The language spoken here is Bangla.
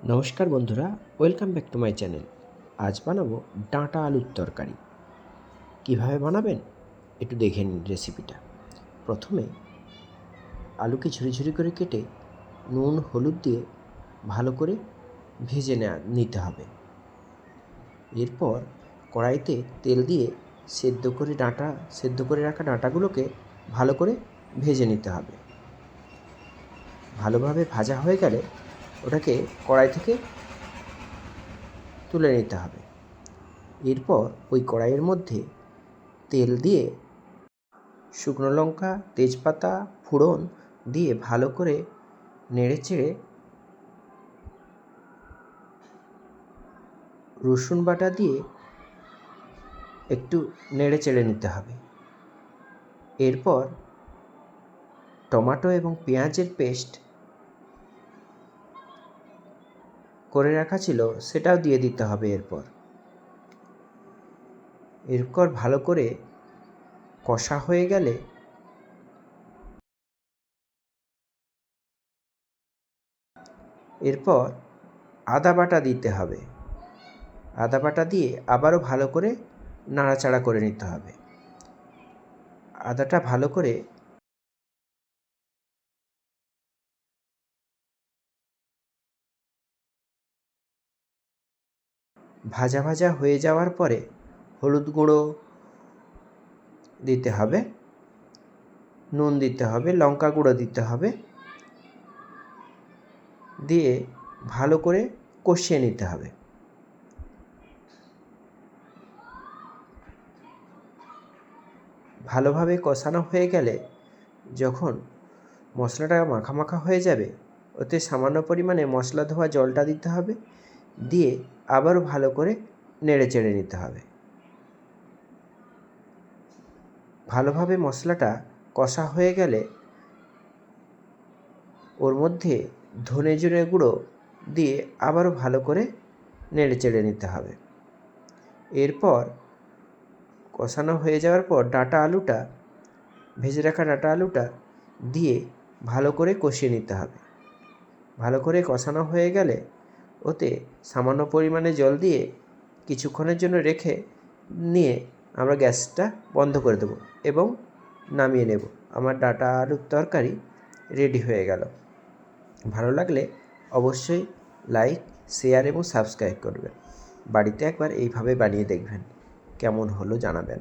নমস্কার বন্ধুরা, welcome back to my channel. আজ বানাবো ডাঁটা আলুর তরকারি। কিভাবে বানাবেন একটু দেখে নিন রেসিপিটা। প্রথমে আলুকে ঝুরি ঝুরি করে কেটে নুন হলুদ দিয়ে ভালো করে ভেজে নিতে হবে। এরপর কড়াইতে তেল দিয়ে সেদ্ধ করে রাখা ডাঁটাগুলোকে ভালো করে ভেজে নিতে হবে। ভালোভাবে ভাজা হয়ে গেলে ওটাকে কড়াই থেকে তুলে নিতে হবে। এরপর ওই কড়াইয়ের মধ্যে তেল দিয়ে শুকনো লঙ্কা, তেজপাতা, ফোড়ন দিয়ে ভালো করে নেড়েচেড়ে রসুন বাটা দিয়ে একটু নেড়েচেড়ে নিতে হবে। এরপর টমেটো এবং পেঁয়াজের পেস্ট করে রাখা ছিল সেটাও দিয়ে দিতে হবে। এরপর ভালো করে কষা হয়ে গেলে এরপর আদা বাটা দিতে হবে। আদা বাটা দিয়ে আবারও ভালো করে নাড়াচাড়া করে নিতে হবে। আদাটা ভালো করে ভাজা ভাজা হয়ে যাওয়ার পরে হলুদ গুঁড়ো দিতে হবে, নুন দিতে হবে, লঙ্কা গুঁড়ো দিতে হবে, দিয়ে ভালো করে কষিয়ে নিতে হবে। ভালোভাবে কষানো হয়ে গেলে যখন মশলাটা মাখা মাখা হয়ে যাবে, ওতে সামান্য পরিমাণে মশলা ধোয়া জলটা দিতে হবে, দিয়ে আবারও ভালো করে নেড়ে চেড়ে নিতে হবে। ভালোভাবে মশলাটা কষা হয়ে গেলে ওর মধ্যে ধনে জিরে গুঁড়ো দিয়ে আবারও ভালো করে নেড়ে চেড়ে নিতে হবে। এরপর কষানো হয়ে যাওয়ার পর ভেজে রাখা ডাঁটা আলুটা দিয়ে ভালো করে কষিয়ে নিতে হবে। ভালো করে কষানো হয়ে গেলে ওতে সামান্য পরিমাণে জল দিয়ে কিছুক্ষণের জন্য রেখে নিয়ে আমরা গ্যাসটা বন্ধ করে দেবো এবং নামিয়ে নেব। আমার ডাঁটা আলুর তরকারি রেডি হয়ে গেল। ভালো লাগলে অবশ্যই লাইক, শেয়ার এবং সাবস্ক্রাইব করবেন। বাড়িতে একবার এইভাবে বানিয়ে দেখবেন, কেমন হলো জানাবেন।